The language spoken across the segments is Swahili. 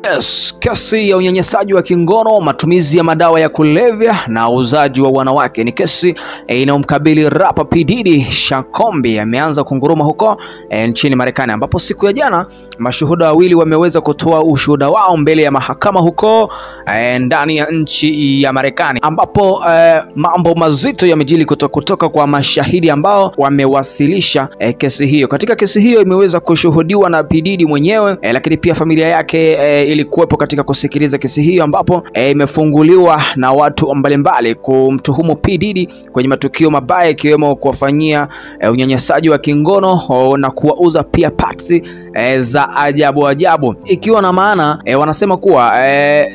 Yes, kesi ya unyanyasaji wa kingono, matumizi ya madawa ya kulevya na uuzaji wa wanawake ni kesi inayomkabili rapper P Diddy Shankombi ameanza kunguruma huko nchini Marekani, ambapo siku ya jana mashuhuda wawili wameweza kutoa ushuhuda wao mbele ya mahakama huko ndani ya nchi ya Marekani, ambapo mambo mazito yamejili kutoka kwa mashahidi ambao wamewasilisha kesi hiyo. Katika kesi hiyo imeweza kushuhudiwa na P Diddy mwenyewe, lakini pia familia yake ilikuwepo katika kusikiliza kesi hiyo, ambapo imefunguliwa na watu mbalimbali kumtuhumu P Diddy kwenye matukio mabaya, ikiwemo kuwafanyia unyanyasaji wa kingono na kuwauza pia parts za ajabu, ikiwa na maana wanasema kuwa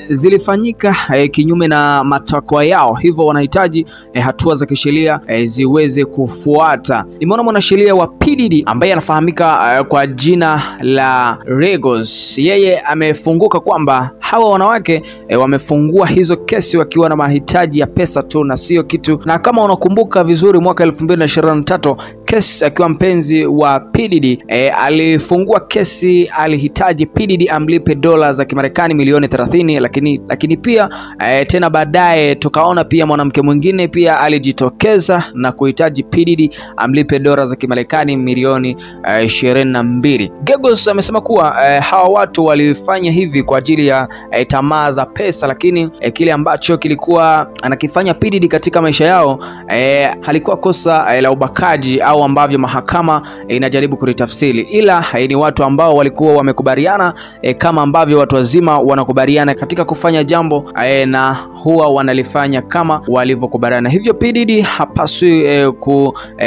zilifanyika kinyume na matakwa yao, hivyo wanahitaji hatua za kisheria ziweze kufuata. Nimeona mwanasheria wa P Diddy ambaye anafahamika kwa jina la Regos, yeye amefunguka kwamba hawa wanawake wamefungua hizo kesi wakiwa na mahitaji ya pesa tu na sio kitu. Na kama unakumbuka vizuri, mwaka 2023 kesi akiwa mpenzi wa P Diddy alifungua kesi, alihitaji P Diddy amlipe dola za Kimarekani milioni 30, lakini pia tena baadaye tukaona pia mwanamke mwingine pia alijitokeza na kuhitaji P Diddy amlipe dola za Kimarekani milioni 22. Gegos amesema kuwa hawa watu walifanya hivi kwa ajili ya tamaa za pesa, lakini kile ambacho kilikuwa anakifanya P Diddy katika maisha yao halikuwa kosa la ubakaji au ambavyo mahakama inajaribu kulitafsiri, ila ni watu ambao walikuwa wamekubaliana kama ambavyo watu wazima wanakubaliana katika kufanya jambo na huwa wanalifanya kama walivyokubaliana. Hivyo P Diddy hapaswi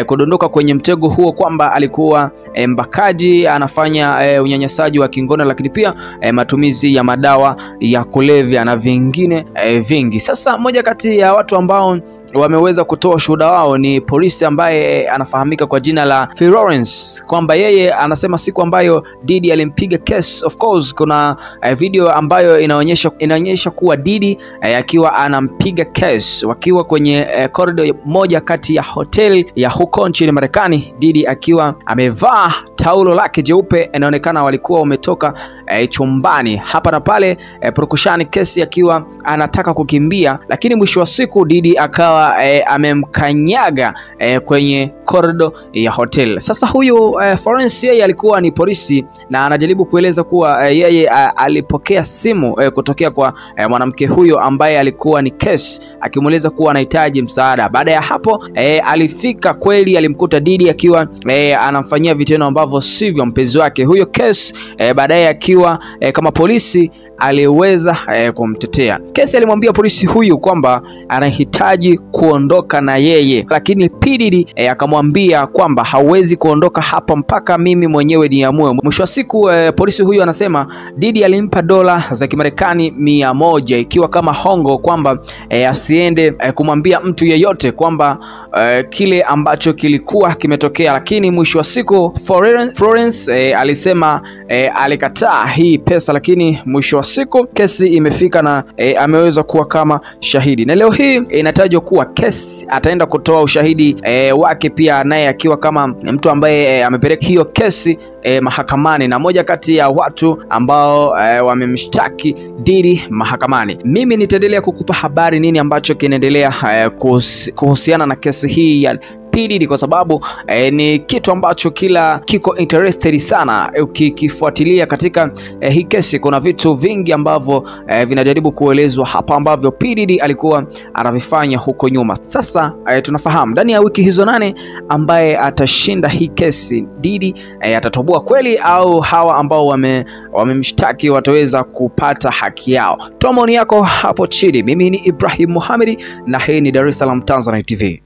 kudondoka kwenye mtego huo kwamba alikuwa mbakaji, anafanya unyanyasaji wa kingono, lakini pia matumizi ya madawa ya kulevya na vingine vingi. Sasa moja kati ya watu ambao wameweza kutoa shuhuda wao ni polisi ambaye anafahamika kwa jina la Florence, kwamba yeye anasema siku ambayo Diddy alimpiga case, of course kuna video ambayo inaonyesha kuwa Diddy akiwa anampiga case wakiwa kwenye corridor moja kati ya hotel ya huko nchini Marekani, Diddy akiwa amevaa taulo lake jeupe, inaonekana walikuwa wametoka chumbani hapa na pale purukushani kesi akiwa anataka kukimbia, lakini mwisho wa siku Diddy akawa amemkanyaga kwenye corridor ya hotel. Sasa huyu Florence yeye alikuwa ni polisi na anajaribu kueleza kuwa yeye alipokea simu kutokea kwa mwanamke huyo ambaye alikuwa ni case, akimueleza kuwa anahitaji msaada. Baada ya hapo alifika kweli, alimkuta Diddy akiwa anamfanyia vitendo ambavyo sivyo mpenzi wake huyo case. Baadaye akiwa kama polisi aliweza kumtetea. Kesi alimwambia polisi huyu kwamba anahitaji kuondoka na yeye, lakini P Diddy akamwambia kwamba hawezi kuondoka hapa mpaka mimi mwenyewe niamue. Mwisho wa siku polisi huyu anasema Diddy alimpa dola za Kimarekani 100 ikiwa kama hongo kwamba asiende kumwambia mtu yeyote kwamba kile ambacho kilikuwa kimetokea, lakini mwisho wa siku Florence alisema alikataa hii pesa, lakini mwisho wa siku kesi imefika na ameweza kuwa kama shahidi, na leo hii inatajwa kuwa kesi ataenda kutoa ushahidi wake pia naye akiwa kama mtu ambaye amepeleka hiyo kesi mahakamani, na moja kati ya watu ambao wamemshtaki Diddy mahakamani. Mimi nitaendelea kukupa habari nini ambacho kinaendelea kuhusiana na kesi hii ya P Diddy, kwa sababu ni kitu ambacho kiko interested sana ukifuatilia katika hii kesi. Kuna vitu vingi ambavyo vinajaribu kuelezwa hapa ambavyo P Diddy alikuwa anavifanya huko nyuma. Sasa tunafahamu ndani ya wiki hizo 8 ambaye atashinda hii kesi, Diddy atatoboa kweli au hawa ambao wamemshtaki wataweza kupata haki yao? Toa maoni yako hapo chini. Mimi ni Ibrahim Mohamed na hii ni Dar es Salaam Tanzania TV.